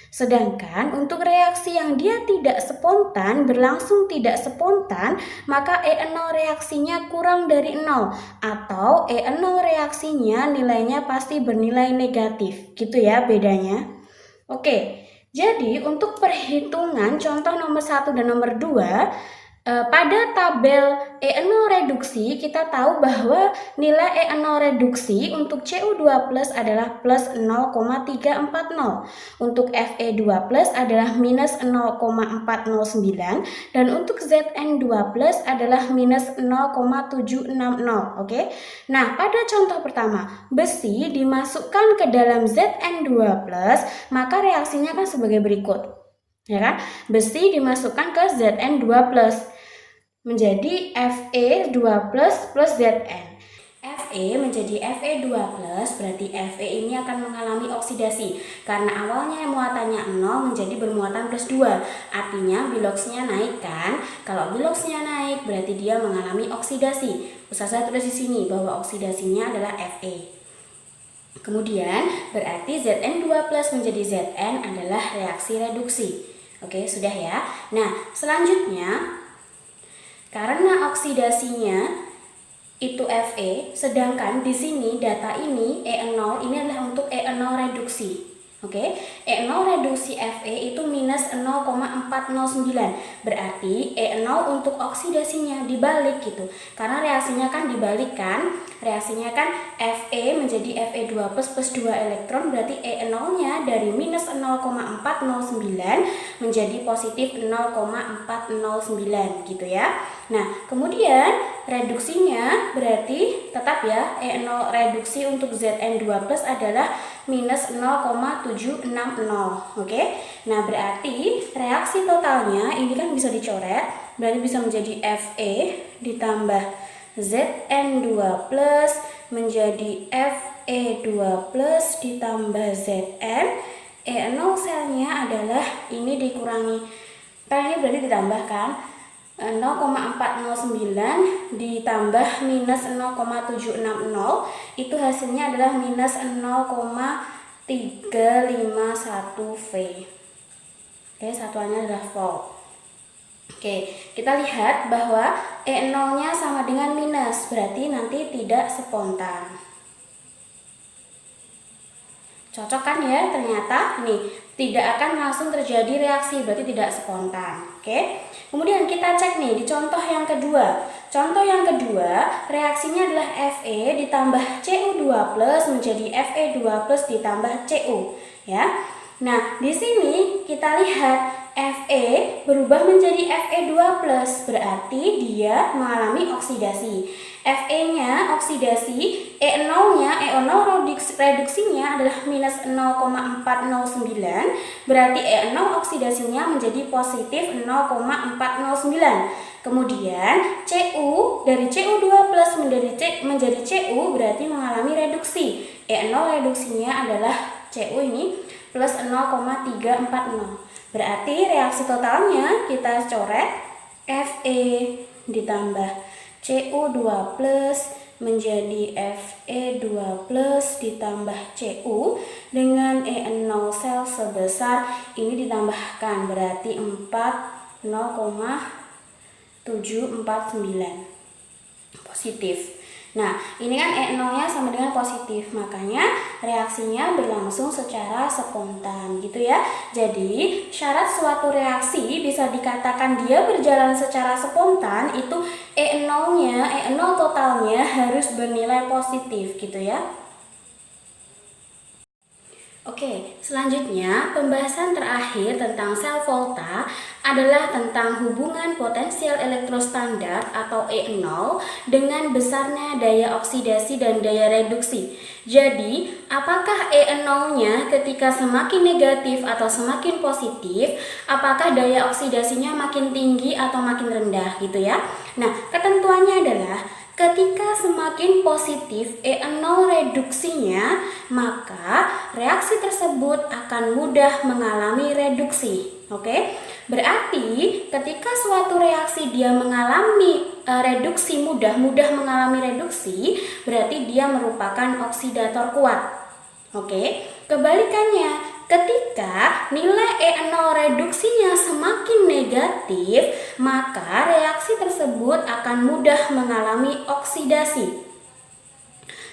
Speaker 2: Sedangkan untuk reaksi yang dia tidak spontan, berlangsung tidak spontan, maka E0 reaksinya kurang dari 0 atau E0 reaksinya nilainya pasti bernilai negatif. Gitu ya bedanya. Oke, jadi untuk perhitungan contoh nomor 1 dan nomor 2, pada tabel E0 reduksi kita tahu bahwa nilai E0 reduksi untuk Cu2+ adalah plus 0,340, untuk Fe2+ adalah minus 0,409 dan untuk Zn2+ adalah minus 0,760. Oke. Nah, pada contoh pertama, besi dimasukkan ke dalam Zn2+, maka reaksinya kan sebagai berikut. Ya kan? Besi dimasukkan ke Zn2+ menjadi Fe2+ plus Zn. Fe menjadi Fe2+, berarti Fe ini akan mengalami oksidasi karena awalnya muatannya 0 menjadi bermuatan plus 2. Artinya biloxnya naik kan? Kalau biloxnya naik berarti dia mengalami oksidasi. Ustazah tulis di sini bahwa oksidasinya adalah Fe. Kemudian berarti Zn2+ menjadi Zn adalah reaksi reduksi. Oke, sudah ya. Nah, selanjutnya karena oksidasinya itu Fe, sedangkan di sini data ini E0 ini adalah untuk E0 reduksi. Oke, E0 reduksi Fe itu minus 0,409. Berarti E0 untuk oksidasinya dibalik gitu. Karena reaksinya kan dibalik kan? Reaksinya kan Fe menjadi Fe2+ plus 2 elektron, berarti E0-nya dari minus 0,409 menjadi positif 0,409 gitu ya. Nah, kemudian reduksinya berarti tetap ya E0 reduksi untuk Zn2+ adalah minus 0,760. Oke. Nah, berarti reaksi totalnya ini kan bisa dicoret, berarti bisa menjadi Fe ditambah Zn2+ menjadi Fe2+ ditambah Zn. E0 selnya adalah ini dikurangi, kan ini berarti ditambahkan 0,409 ditambah minus 0,760 itu hasilnya adalah minus 0,351 V. Oke, satuannya adalah volt. Oke, kita lihat bahwa E0-nya sama dengan minus, berarti nanti tidak spontan. Cocok kan ya, ternyata nih tidak akan langsung terjadi reaksi, berarti tidak spontan. Oke. Kemudian kita cek nih di contoh yang kedua. Contoh yang kedua, reaksinya adalah Fe ditambah Cu2+ menjadi Fe2+ ditambah Cu, ya. Nah, di sini kita lihat Fe berubah menjadi Fe2+, berarti dia mengalami oksidasi. Fe-nya oksidasi, E0-nya, E0 reduksinya adalah minus 0,409, berarti E0 oksidasinya menjadi positif 0,409. Kemudian Cu dari Cu2+ menjadi Cu berarti mengalami reduksi. E0 reduksinya adalah Cu ini plus 0,340. Berarti reaksi totalnya kita coret Fe ditambah Cu2+ menjadi Fe2+ ditambah Cu dengan E0 sel sebesar ini ditambahkan berarti 4 0,749 positif. Nah, ini kan E0-nya sama dengan positif, makanya reaksinya berlangsung secara spontan gitu ya. Jadi, syarat suatu reaksi bisa dikatakan dia berjalan secara spontan itu E0 totalnya harus bernilai positif gitu ya. Oke, selanjutnya pembahasan terakhir tentang sel volta adalah tentang hubungan potensial elektrostandar atau E0 dengan besarnya daya oksidasi dan daya reduksi. Jadi, apakah E0-nya ketika semakin negatif atau semakin positif, apakah daya oksidasinya makin tinggi atau makin rendah gitu ya. Nah, ketentuannya adalah ketika semakin positif E0 reduksinya, maka reaksi tersebut akan mudah mengalami reduksi. Oke? Berarti ketika suatu reaksi dia mengalami reduksi mudah mengalami reduksi, berarti dia merupakan oksidator kuat. Oke? Kebalikannya, ketika nilai E0 reduksinya semakin negatif, maka reaksi tersebut akan mudah mengalami oksidasi.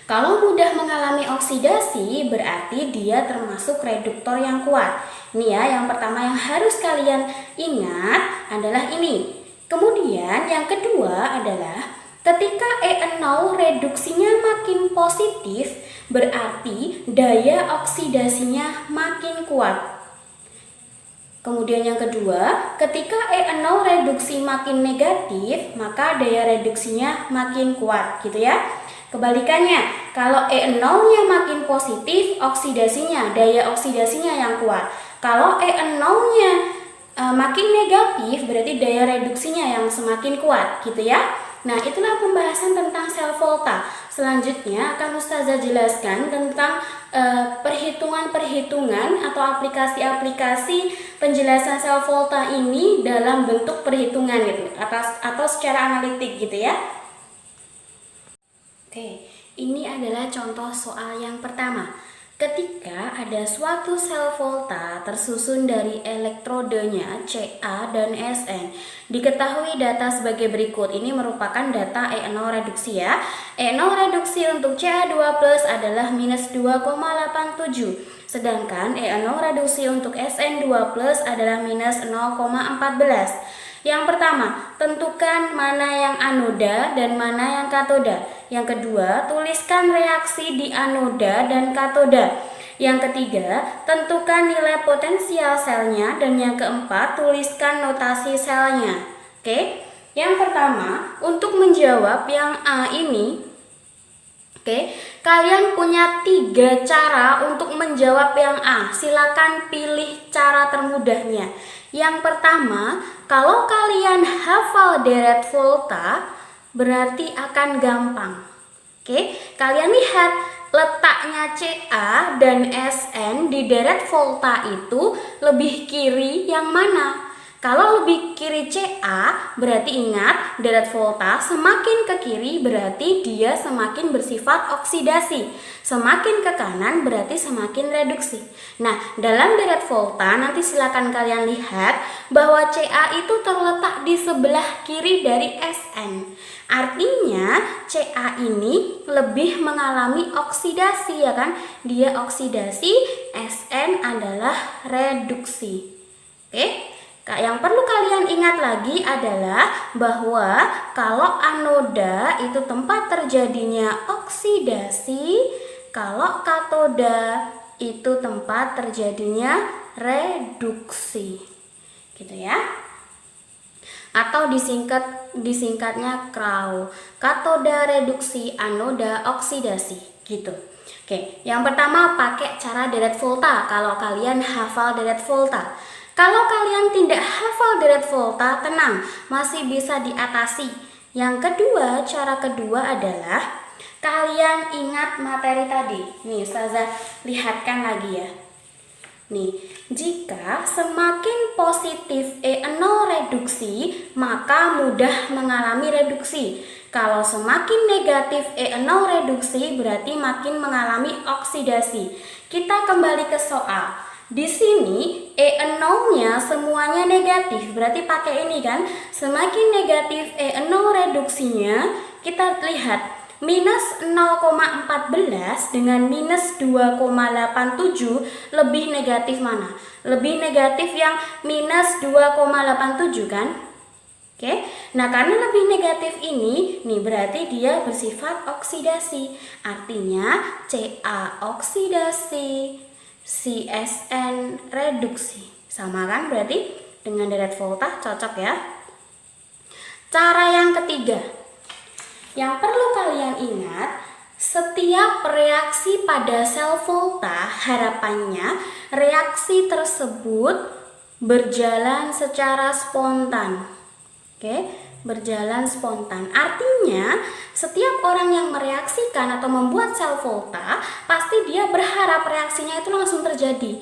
Speaker 2: Kalau mudah mengalami oksidasi, berarti dia termasuk reduktor yang kuat. Ini ya, yang pertama yang harus kalian ingat adalah ini. Kemudian yang kedua adalah ketika E0 reduksinya makin positif, berarti daya oksidasinya makin kuat. Kemudian yang kedua, ketika E0 reduksi makin negatif, maka daya reduksinya makin kuat gitu ya. Kebalikannya, kalau E0-nya makin positif, daya oksidasinya yang kuat. Kalau E0-nya makin negatif, berarti daya reduksinya yang semakin kuat gitu ya. Nah, itulah pembahasan tentang sel volta. Selanjutnya akan Ustazah jelaskan tentang perhitungan-perhitungan atau aplikasi-aplikasi penjelasan sel volta ini dalam bentuk perhitungan gitu, atau secara analitik gitu ya. Oke, ini adalah contoh soal yang pertama. Ketika ada suatu sel volta tersusun dari elektrodenya Ca dan Sn, diketahui data sebagai berikut. Ini merupakan data E0 reduksi ya. E0 reduksi untuk Ca2+ adalah minus 2,87, sedangkan E0 reduksi untuk Sn2+ adalah minus 0,14. Yang pertama, tentukan mana yang anoda dan mana yang katoda. Yang kedua, tuliskan reaksi di anoda dan katoda. Yang ketiga, tentukan nilai potensial selnya. Dan yang keempat, tuliskan notasi selnya. Oke, yang pertama, untuk menjawab yang A ini, kalian punya 3 cara untuk menjawab yang A. Silakan pilih cara termudahnya. Yang pertama, kalau kalian hafal deret volta, berarti akan gampang. Kalian lihat letaknya Ca dan Sn di deret volta itu lebih kiri yang mana? Kalau lebih kiri Ca, berarti ingat deret volta semakin ke kiri berarti dia semakin bersifat oksidasi. Semakin ke kanan berarti semakin reduksi. Nah, dalam deret volta nanti silakan kalian lihat bahwa Ca itu terletak di sebelah kiri dari Sn. Artinya Ca ini lebih mengalami oksidasi ya kan? Dia oksidasi, Sn adalah reduksi. Yang perlu kalian ingat lagi adalah bahwa kalau anoda itu tempat terjadinya oksidasi, kalau katoda itu tempat terjadinya reduksi. Gitu ya. Atau disingkatnya KRAO, katoda reduksi, anoda oksidasi gitu. Yang pertama pakai cara deret volta kalau kalian hafal deret volta. Kalau kalian tidak hafal deret volta, tenang, masih bisa diatasi. Yang kedua, cara kedua adalah kalian ingat materi tadi. Nih, Ustazah lihatkan lagi ya. Nih, jika semakin positif E0 reduksi, maka mudah mengalami reduksi. Kalau semakin negatif E0 reduksi, berarti makin mengalami oksidasi. Kita kembali ke soal. Di sini E0 E0-nya semuanya negatif, berarti pakai ini kan. Semakin negatif E0 reduksinya, kita lihat minus 0,14 dengan minus 2,87 lebih negatif mana? Lebih negatif yang minus 2,87 kan? Oke, nah karena lebih negatif ini, nih berarti dia bersifat oksidasi. Artinya Ca oksidasi, CSN reduksi. Sama kan berarti dengan deret volta cocok ya. Cara yang ketiga, yang perlu kalian ingat, setiap reaksi pada sel volta harapannya reaksi tersebut berjalan secara spontan. Oke, berjalan spontan. Artinya, setiap orang yang mereaksikan atau membuat sel volta, pasti dia berharap reaksinya itu langsung terjadi,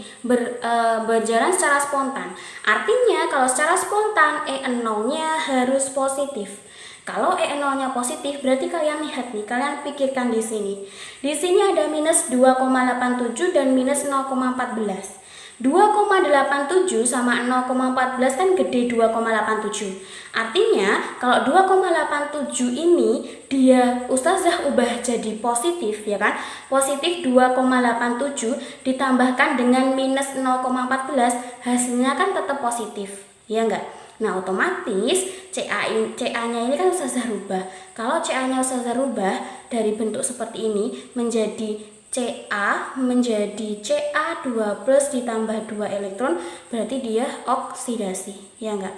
Speaker 2: berjalan secara spontan. Artinya, kalau secara spontan, E0-nya harus positif. Kalau E0-nya positif, berarti kalian lihat nih, kalian pikirkan di sini. Di sini ada minus 2,87 dan minus 0,14. 2,87 sama 0,14 kan gede 2,87. Artinya kalau 2,87 ini dia ustazah ubah jadi positif ya kan. Positif 2,87 ditambahkan dengan minus 0,14 hasilnya kan tetap positif. Ya enggak? Nah otomatis CA-nya ini kan ustazah rubah. Kalau CA-nya ustazah rubah dari bentuk seperti ini menjadi Ca menjadi Ca2 plus ditambah 2 elektron, berarti dia oksidasi, ya enggak?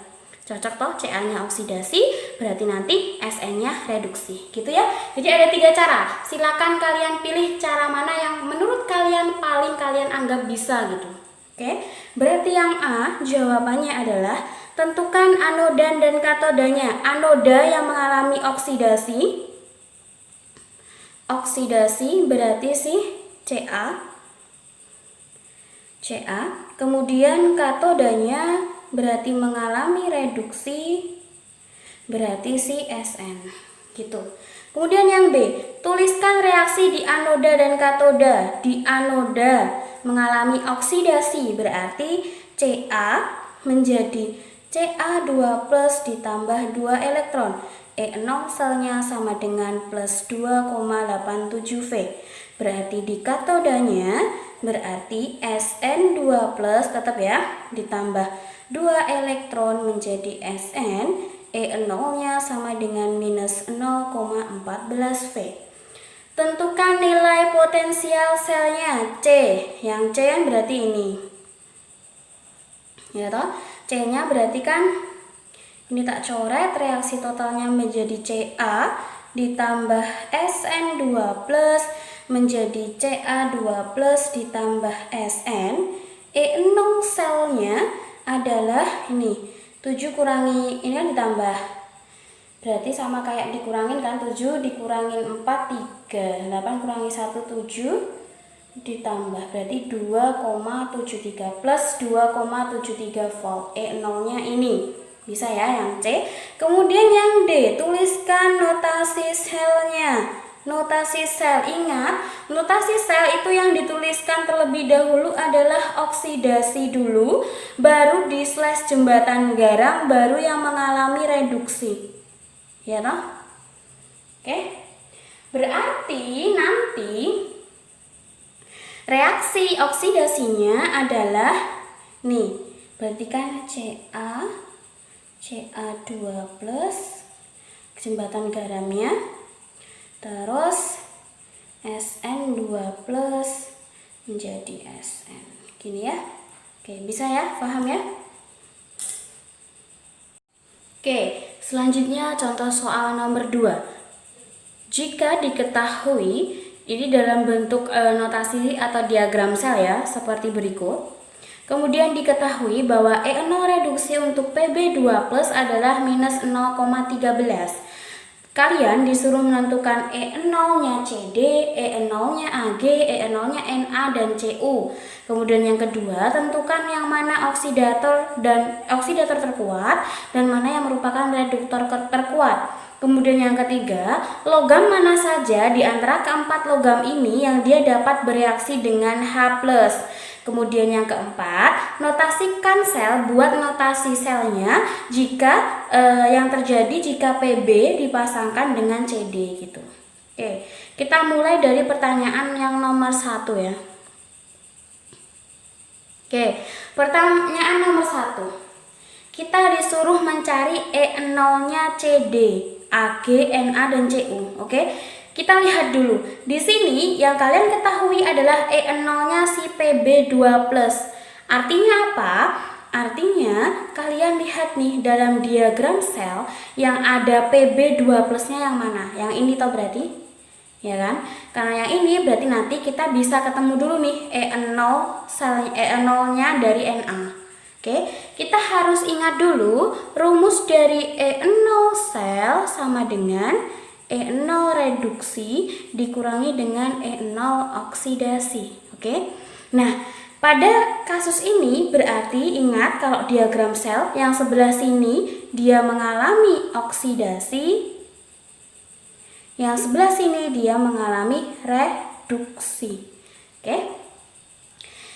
Speaker 2: Cocok toh, Ca-nya oksidasi, berarti nanti Sn-nya reduksi, gitu ya. Jadi ada 3 cara, silakan kalian pilih cara mana yang menurut kalian paling kalian anggap bisa gitu. Oke, berarti yang A jawabannya adalah tentukan anoda dan katodanya. Anoda yang mengalami oksidasi berarti si Ca, kemudian katodanya berarti mengalami reduksi berarti si Sn gitu. Kemudian yang B, tuliskan reaksi di anoda dan katoda. Di anoda mengalami oksidasi berarti Ca menjadi Ca2 plus ditambah 2 elektron. E0 selnya sama dengan plus 2,87 V. Berarti di katodanya berarti Sn2 plus tetap ya ditambah 2 elektron menjadi Sn. E0-nya sama dengan minus 0,14 V. Tentukan nilai potensial selnya C. Yang C berarti ini. Ya toh? C-nya berarti kan ini tak coret, reaksi totalnya menjadi Ca ditambah Sn2 plus menjadi Ca2 plus ditambah Sn. E0 selnya adalah ini 7 kurangi ini kan ditambah, berarti sama kayak dikurangin kan, 7 dikurangin 4 3, 8 kurangi 1 7 ditambah berarti 2,73 plus 2,73 volt. E0-nya ini bisa ya yang C. Kemudian yang D, tuliskan notasi selnya. Notasi sel, ingat notasi sel itu yang dituliskan terlebih dahulu adalah oksidasi dulu, baru di slash jembatan garam, baru yang mengalami reduksi. Ya toh? Oke. Berarti nanti reaksi oksidasinya adalah nih, berarti kan Ca2 plus jembatan garamnya, terus Sn2 plus menjadi Sn. Gini ya. Oke, bisa ya? Paham ya? Oke, selanjutnya contoh soal nomor 2. Jika diketahui, ini dalam bentuk notasi atau diagram sel ya, seperti berikut. Kemudian diketahui bahwa E0 reduksi untuk Pb2 plus adalah minus 0,13. Kalian disuruh menentukan E0-nya CD, E0-nya Ag, E0-nya Na, dan Cu. Kemudian yang kedua, tentukan yang mana oksidator terkuat dan mana yang merupakan reduktor terkuat. Kemudian yang ketiga, logam mana saja di antara keempat logam ini yang dia dapat bereaksi dengan H+. Kemudian yang keempat, notasikan sel, buat notasi selnya jika yang terjadi jika PB dipasangkan dengan CD gitu. Oke, kita mulai dari pertanyaan yang nomor 1 ya. Oke, pertanyaan nomor 1. Kita disuruh mencari E0-nya CD, AG, NA, dan CU. Oke, kita lihat dulu. Di sini yang kalian ketahui adalah E0-nya si PB2+. Artinya apa? Artinya kalian lihat nih dalam diagram sel yang ada PB2+-nya yang mana? Yang ini toh berarti? Ya kan? Karena yang ini berarti nanti kita bisa ketemu dulu nih E0 sel E0-nya dari Na. Oke, kita harus ingat dulu rumus dari E0 sel sama dengan E0 reduksi dikurangi dengan E0 oksidasi. Oke. Nah, pada kasus ini berarti ingat kalau diagram sel yang sebelah sini dia mengalami oksidasi, yang sebelah sini dia mengalami reduksi. Oke.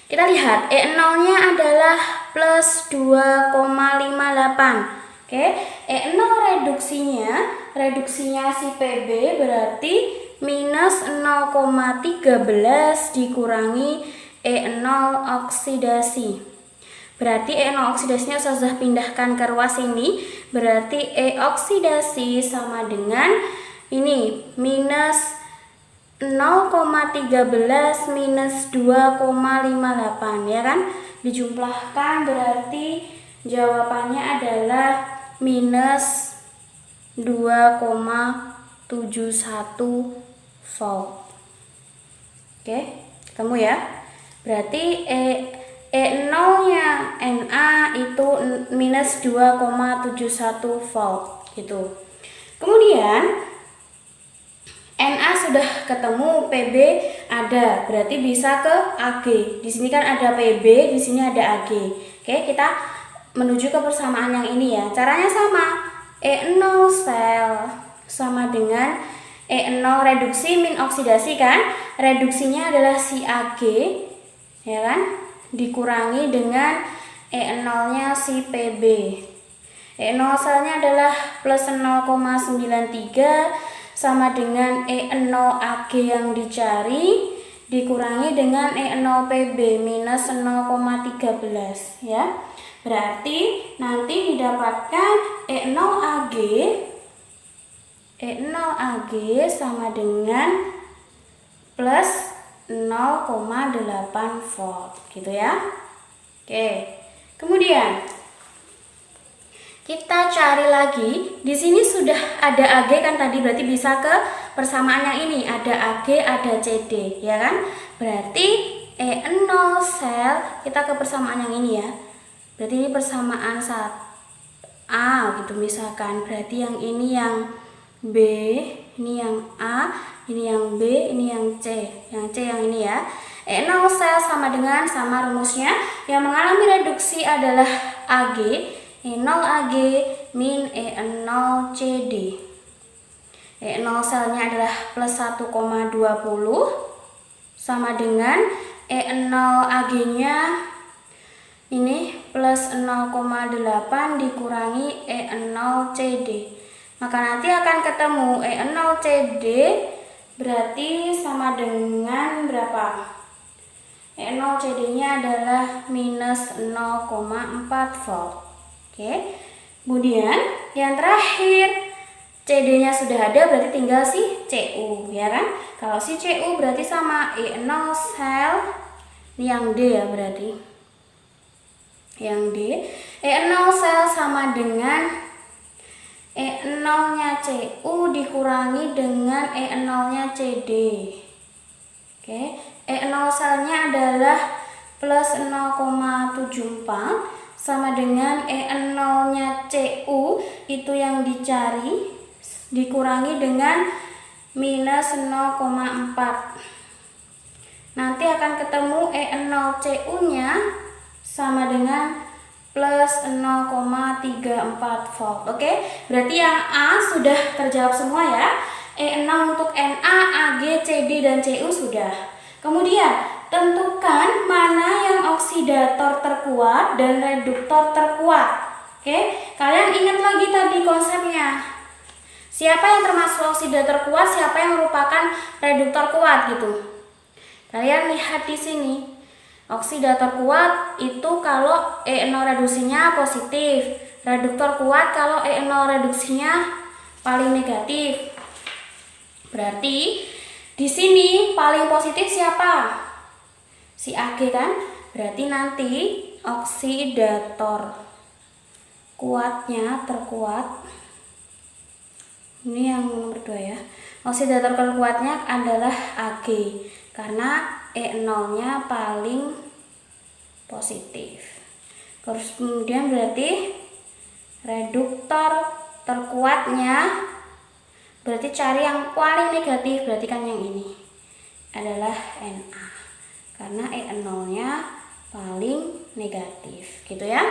Speaker 2: Kita lihat E0-nya adalah plus 2,58. Oke, E0 reduksinya si PB berarti minus 0,13 dikurangi E0 oksidasi. Berarti E0 oksidasinya Ustazah pindahkan ke ruas ini, berarti E oksidasi sama dengan ini minus 0,13 minus 2,58 ya kan, dijumlahkan berarti jawabannya adalah minus 2,71 volt. Oke, ketemu ya. Berarti E0-nya Na itu minus 2,71 volt gitu. Kemudian Na sudah ketemu, PB ada, berarti bisa ke Ag. Di sini kan ada PB, di sini ada Ag. Oke, kita menuju ke persamaan yang ini ya. Caranya sama. E0 sel sama dengan E0 reduksi min oksidasi kan? Reduksinya adalah si Ag, ya kan? Dikurangi dengan E0-nya si PB. E0 selnya adalah plus 0,93 sama dengan E0 Ag yang dicari dikurangi dengan E0 PB minus 0,13 ya. Berarti nanti didapatkan E0 Ag sama dengan plus 0,8 volt gitu ya. Oke. Kemudian kita cari lagi. Di sini sudah ada Ag kan tadi, berarti bisa ke persamaan yang ini. Ada Ag, ada CD, ya kan? Berarti E0 sel kita ke persamaan yang ini ya. Berarti ini persamaan A gitu misalkan. Berarti yang ini yang B, ini yang A, ini yang B, ini yang C. Yang C yang ini ya. E0 sel sama dengan, sama rumusnya, yang mengalami reduksi adalah Ag, E0 Ag min E0 CD. E0 selnya adalah plus 1,20 sama dengan E0 Ag-nya ini plus 0,8 dikurangi E0 CD. Maka nanti akan ketemu E0 CD berarti sama dengan berapa? E0 CD-nya adalah minus 0,4 volt. Oke, kemudian yang terakhir CD-nya sudah ada, berarti tinggal si CU ya kan. Kalau si CU berarti sama E0 sel, ini yang D ya berarti, yang D. E0 sel sama dengan E0-nya CU dikurangi dengan E0-nya CD. Oke, E0 selnya adalah plus 0,74 sama dengan E0-nya CU itu yang dicari dikurangi dengan minus 0,4. Nanti akan ketemu E0 CU-nya sama dengan plus 0,34 volt. Oke, berarti yang A sudah terjawab semua ya. E0 untuk Na, Ag, CD, dan CU sudah. Kemudian tentukan mana yang oksidator terkuat dan reduktor terkuat. Oke, kalian ingat lagi tadi konsepnya. Siapa yang termasuk oksidator kuat, siapa yang merupakan reduktor kuat gitu. Kalian lihat di sini. Oksidator kuat itu kalau E0 reduksinya positif. Reduktor kuat kalau E0 reduksinya paling negatif. Berarti di sini paling positif siapa? Si Ag kan? Berarti nanti oksidator kuatnya terkuat. Ini yang nomor 2 ya. Oksidator terkuatnya adalah Ag karena E0-nya paling positif. Terus kemudian berarti reduktor terkuatnya berarti cari yang paling negatif, berarti kan yang ini adalah Na. Karena E0-nya paling negatif, gitu ya.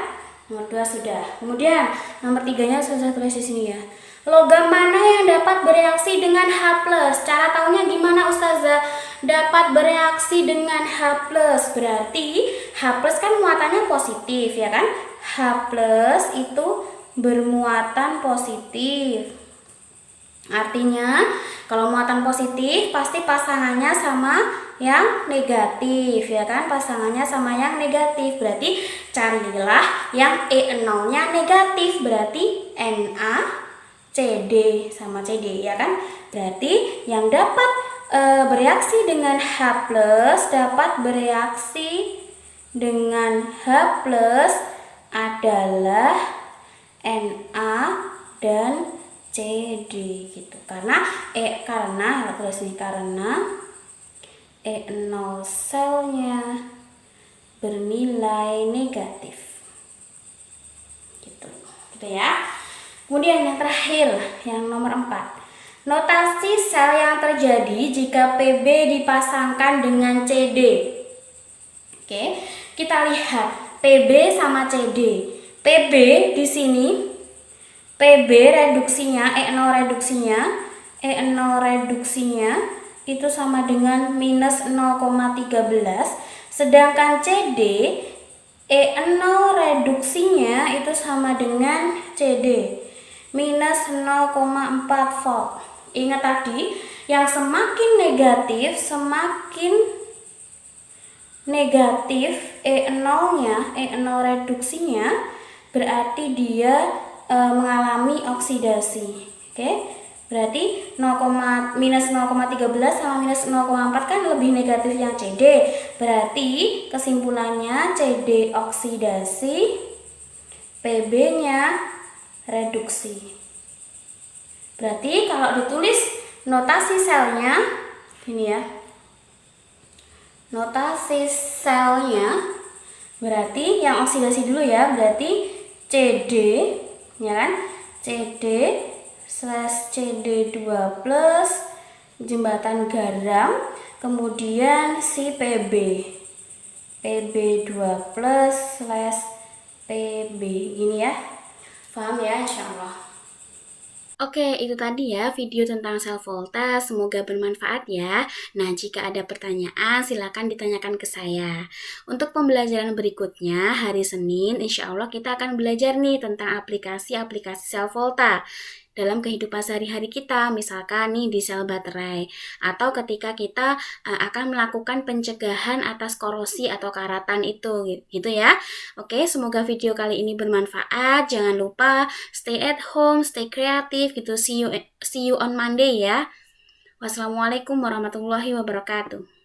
Speaker 2: Nomor 2 sudah. Kemudian nomor 3-nya sudah tulis di sini ya. Logam mana yang dapat bereaksi dengan H+? Cara taunya gimana Ustazah? Dapat bereaksi dengan H+, berarti H+ kan muatannya positif ya kan? H+ itu bermuatan positif. Artinya kalau muatan positif pasti pasangannya sama yang negatif ya kan? Pasangannya sama yang negatif. Berarti carilah yang E0-nya negatif, berarti Na CD sama CD ya kan? Berarti yang dapat bereaksi dengan H+ dapat bereaksi dengan H+ adalah Na dan CD gitu. Karena E0 selnya bernilai negatif. Gitu ya. Kemudian yang terakhir, yang nomor 4. Notasi sel yang terjadi jika PB dipasangkan dengan CD. Oke, kita lihat PB sama CD. PB di sini, PB reduksinya, E0 reduksinya itu sama dengan minus 0,13. Sedangkan CD, E0 reduksinya itu sama dengan CD. Minus 0,4 volt. Ingat tadi, yang semakin negatif E0-nya, E0 reduksinya berarti dia mengalami oksidasi. Oke? Berarti minus 0,13 sama minus 0,4 kan lebih negatif yang CD. Berarti kesimpulannya CD oksidasi, PB-nya reduksi. Berarti kalau ditulis notasi selnya ini ya. Notasi selnya berarti yang oksidasi dulu ya, berarti CD ya kan? CD/CD2+ jembatan garam, kemudian si PB2+/PB gini ya. Paham ya insyaallah. Oke, itu tadi ya video tentang sel volta, semoga bermanfaat ya. Nah, jika ada pertanyaan silakan ditanyakan ke saya. Untuk pembelajaran berikutnya hari Senin, insya Allah kita akan belajar nih tentang aplikasi-aplikasi sel volta dalam kehidupan sehari-hari kita, misalkan nih di sel baterai, atau ketika kita akan melakukan pencegahan atas korosi atau karatan itu, gitu ya. Oke, semoga video kali ini bermanfaat. Jangan lupa stay at home, stay kreatif gitu. See you on Monday ya. Wassalamualaikum warahmatullahi wabarakatuh.